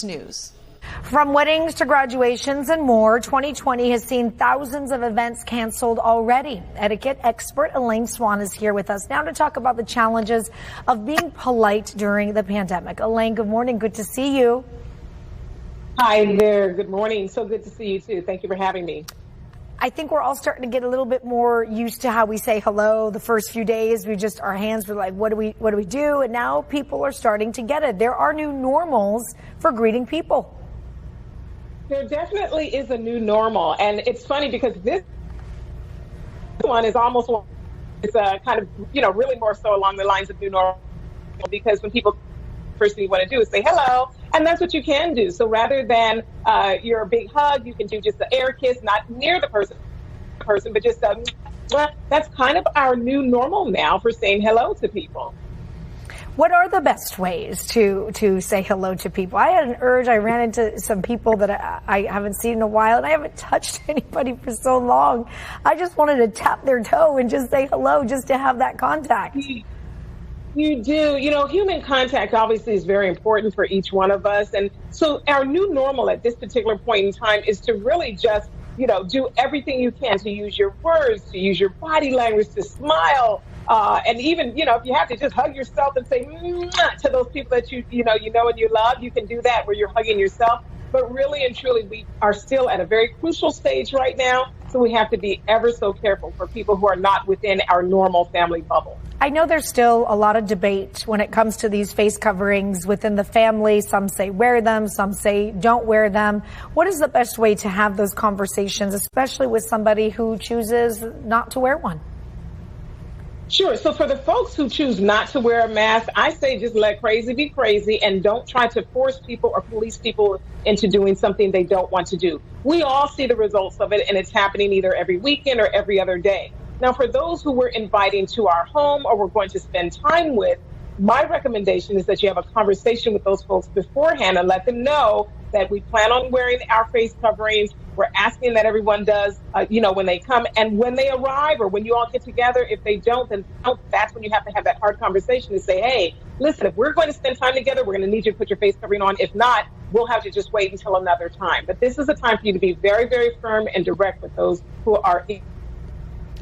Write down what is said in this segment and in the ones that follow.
News. From weddings to graduations and more, 2020 has seen thousands of events canceled already. Etiquette expert Elaine Swann is here with us now to talk about the challenges of being polite during the pandemic. Elaine, good morning. Good to see you. Hi there. Good morning. So good to see you too. Thank you for having me. I think we're all starting to get a little bit more used to how we say hello. The first few days, our hands were like, what do we do? And now people are starting to get it. There are new normals for greeting people. There definitely is a new normal. And it's funny because this one is almost, it's kind of, really more so along the lines of new normal, because when people, first thing you want to do is say hello, and that's what you can do. So rather than your big hug, you can do just the air kiss, not near the person, but just that's kind of our new normal now for saying hello to people. What are the best ways to say hello to people? I had an urge. I ran into some people that I haven't seen in a while, and I haven't touched anybody for so long. I just wanted to tap their toe and just say hello, just to have that contact. You do. Human contact obviously is very important for each one of us. And so our new normal at this particular point in time is to really just, do everything you can to use your words, to use your body language, to smile. And even, if you have to just hug yourself and say to those people that you know and you love, you can do that where you're hugging yourself. But really and truly, we are still at a very crucial stage right now. So we have to be ever so careful for people who are not within our normal family bubble. I know there's still a lot of debate when it comes to these face coverings within the family. Some say wear them, some say don't wear them. What is the best way to have those conversations, especially with somebody who chooses not to wear one? Sure. So for the folks who choose not to wear a mask, I say just let crazy be crazy and don't try to force people or police people into doing something they don't want to do. We all see the results of it, and it's happening either every weekend or every other day. Now, for those who we're inviting to our home or we're going to spend time with, my recommendation is that you have a conversation with those folks beforehand and let them know that we plan on wearing our face coverings. We're asking that everyone does, when they come, and when they arrive or when you all get together. If they don't, then that's when you have to have that hard conversation and say, hey, listen, if we're going to spend time together, we're going to need you to put your face covering on. If not, we'll have to just wait until another time. But this is a time for you to be very, very firm and direct with those who are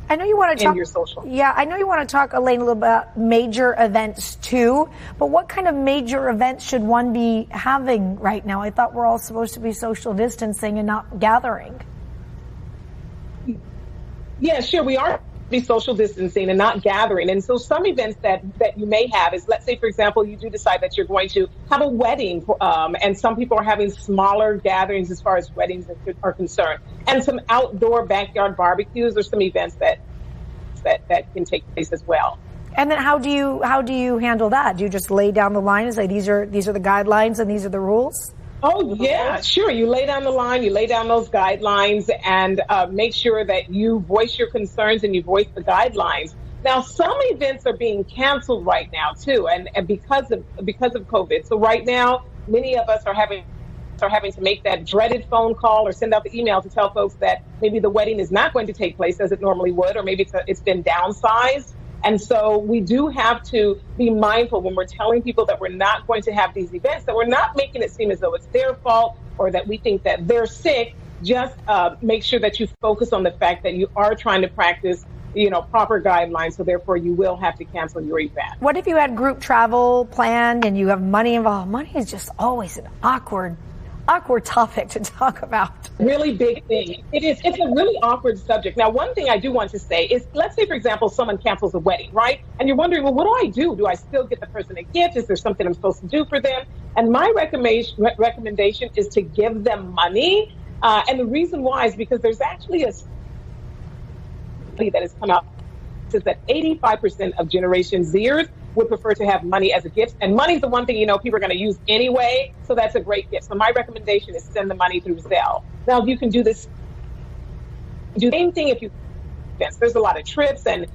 I know you want to talk. Your social. Yeah, I know you want to talk, Elaine, a little bit about major events too. But what kind of major events should one be having right now? I thought we're all supposed to be social distancing and not gathering. Yeah, sure. We are be social distancing and not gathering. And so some events that you may have is, let's say, for example, you do decide that you're going to have a wedding, and some people are having smaller gatherings as far as weddings are concerned, and some outdoor backyard barbecues or some events that can take place as well. And then how do you handle that? Do you just lay down the line and say these are the guidelines and these are the rules? Oh, yeah, sure. You lay down the line, you lay down those guidelines, and make sure that you voice your concerns and you voice the guidelines. Now, some events are being canceled right now, too, and because of COVID. So right now, many of us are having to make that dreaded phone call or send out the email to tell folks that maybe the wedding is not going to take place as it normally would, or maybe it's been downsized. And so we do have to be mindful when we're telling people that we're not going to have these events, that we're not making it seem as though it's their fault or that we think that they're sick. Just make sure that you focus on the fact that you are trying to practice, proper guidelines. So therefore, you will have to cancel your event. What if you had group travel planned and you have money involved? Money is just always an awkward topic to talk about. Really big thing. It is. It's a really awkward subject. Now, one thing I do want to say is, let's say, for example, someone cancels a wedding, right? And you're wondering, well, what do I do? Do I still get the person a gift? Is there something I'm supposed to do for them? And my recommendation is to give them money. And the reason why is because there's actually a study that has come out that says that 85% of Generation Zers would prefer to have money as a gift. And money's the one thing, people are going to use anyway. So that's a great gift. So my recommendation is send the money through Zelle. Now, you can do the same thing if you, there's a lot of trips and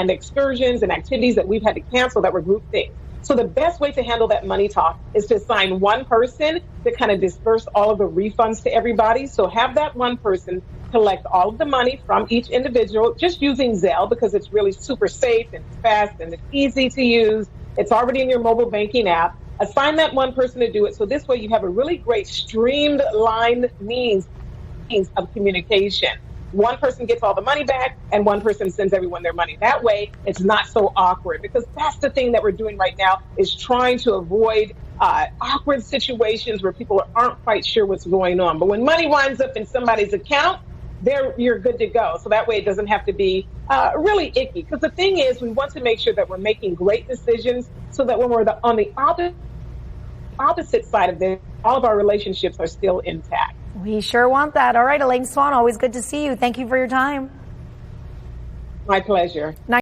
excursions and activities that we've had to cancel that were group things. So the best way to handle that money talk is to assign one person to kind of disperse all of the refunds to everybody. So have that one person collect all of the money from each individual, just using Zelle because it's really super safe and fast and it's easy to use. It's already in your mobile banking app. Assign that one person to do it. So this way you have a really great streamlined means of communication. One person gets all the money back and one person sends everyone their money. That way it's not so awkward, because that's the thing that we're doing right now, is trying to avoid awkward situations where people aren't quite sure what's going on. But when money winds up in somebody's account, you're good to go. So that way it doesn't have to be really icky. Because the thing is, we want to make sure that we're making great decisions so that when we're on the opposite side of this, all of our relationships are still intact. We sure want that. All right, Elaine Swann, always good to see you. Thank you for your time. My pleasure.